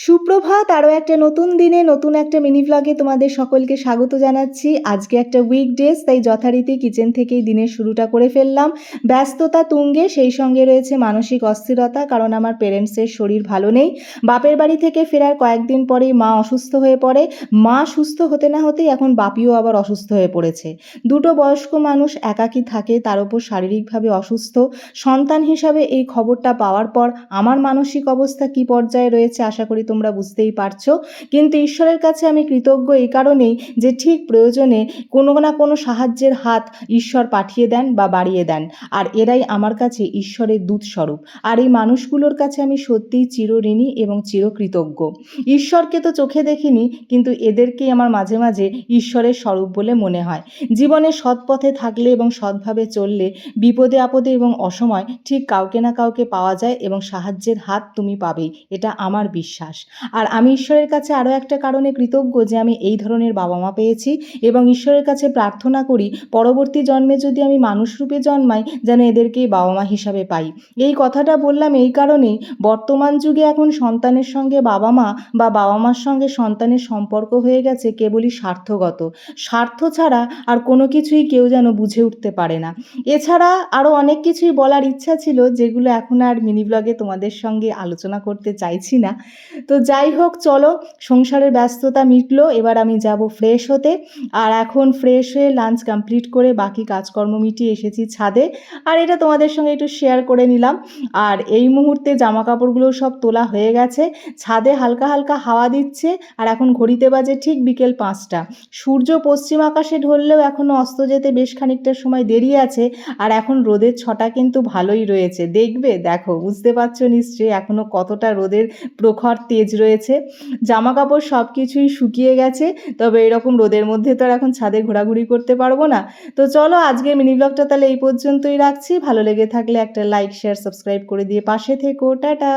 সুপ্রভাত। আরও একটা নতুন দিনে নতুন একটা মিনি ভ্লগে তোমাদের সকলকে স্বাগত জানাচ্ছি। আজকে একটা উইকডেজ, তাই যথারীতি কিচেন থেকেই দিনের শুরুটা করে ফেললাম। ব্যস্ততা তুঙ্গে, সেই সঙ্গে রয়েছে মানসিক অস্থিরতা, কারণ আমার পেরেন্টসের শরীর ভালো নেই। বাপের বাড়ি থেকে ফেরার কয়েকদিন পরেই মা অসুস্থ হয়ে পড়ে। মা সুস্থ হতে না হতেই এখন বাপিও আবার অসুস্থ হয়ে পড়েছে। দুটো বয়স্ক মানুষ একাকী থাকে, তার উপর শারীরিকভাবে অসুস্থ। সন্তান হিসাবে এই খবরটা পাওয়ার পর আমার মানসিক অবস্থা কী পর্যায়ে রয়েছে আশা করি তোমরা বুঝতেই পারছো। কিন্তু ঈশ্বরের কাছে আমি কৃতজ্ঞ এই কারণেই যে ঠিক প্রয়োজনে কোনো না কোনো সাহায্যের হাত ঈশ্বর পাঠিয়ে দেন বা বাড়িয়ে দেন, আর এরাই আমার কাছে ঈশ্বরের দূতস্বরূপ। আর এই মানুষগুলোর কাছে আমি সত্যিই চিরঋণী এবং চিরকৃতজ্ঞ। ঈশ্বরকে তো চোখে দেখিনি, কিন্তু এদেরকেই আমার মাঝে মাঝে ঈশ্বরের স্বরূপ বলে মনে হয়। জীবনে সৎ পথে থাকলে এবং সৎভাবে চললে বিপদে আপদে এবং অসময় ঠিক কাউকে না কাউকে পাওয়া যায় এবং সাহায্যের হাত তুমি পাবেই, এটা আমার বিশ্বাস। আর আমি ঈশ্বরের কাছে আরও একটা কারণে কৃতজ্ঞ যে আমি এই ধরনের বাবা মা পেয়েছি, এবং ঈশ্বরের কাছে প্রার্থনা করি পরবর্তী জন্মে যদি আমি মানুষরূপে জন্মাই যেন এদেরকেই বাবা মা হিসাবে পাই। এই কথাটা বললাম এই কারণেই, বর্তমান যুগে এখন সন্তানের সঙ্গে বাবা মা বা বাবা মার সঙ্গে সন্তানের সম্পর্ক হয়ে গেছে কেবলই স্বার্থগত। স্বার্থ ছাড়া আর কোনো কিছুই কেউ যেন বুঝে উঠতে পারে না। এছাড়া আরও অনেক কিছুই বলার ইচ্ছা ছিল, যেগুলো এখন আর মিনি ব্লগে তোমাদের সঙ্গে আলোচনা করতে চাইছি না। তো যাই হোক, চলো, সংসারের ব্যস্ততা মিটলো, এবার আমি যাব ফ্রেশ হতে। আর এখন ফ্রেশ হয়ে লাঞ্চ কমপ্লিট করে বাকি কাজকর্ম মিটিয়ে এসেছি ছাদে, আর এটা তোমাদের সঙ্গে একটু শেয়ার করে নিলাম। আর এই মুহূর্তে জামা কাপড়গুলো সব তোলা হয়ে গেছে, ছাদে হালকা হালকা হাওয়া দিচ্ছে, আর এখন ঘড়িতে বাজে ঠিক বিকেল 5টা। সূর্য পশ্চিম আকাশে ঢললেও এখনও অস্ত যেতে বেশ খানিকটা সময় দেরি আছে, আর এখন রোদের ছটা কিন্তু ভালোই রয়েছে। দেখো, বুঝতে পারছো নিশ্চয়ই এখনও কতটা রোদের প্রখর তেজ রয়েছে। জামা কাপড় সব কিছুই শুকিয়ে গেছে, তবে এরকম রোদের মধ্যে তো আর এখন ছাদে ঘোরাঘুরি করতে পারবো না। তো চলো, আজকের মিনি ব্লগটা তাহলে এই পর্যন্তই রাখছি। ভালো লেগে থাকলে একটা লাইক, শেয়ার, সাবস্ক্রাইব করে দিয়ে পাশে থেকো। টাটা।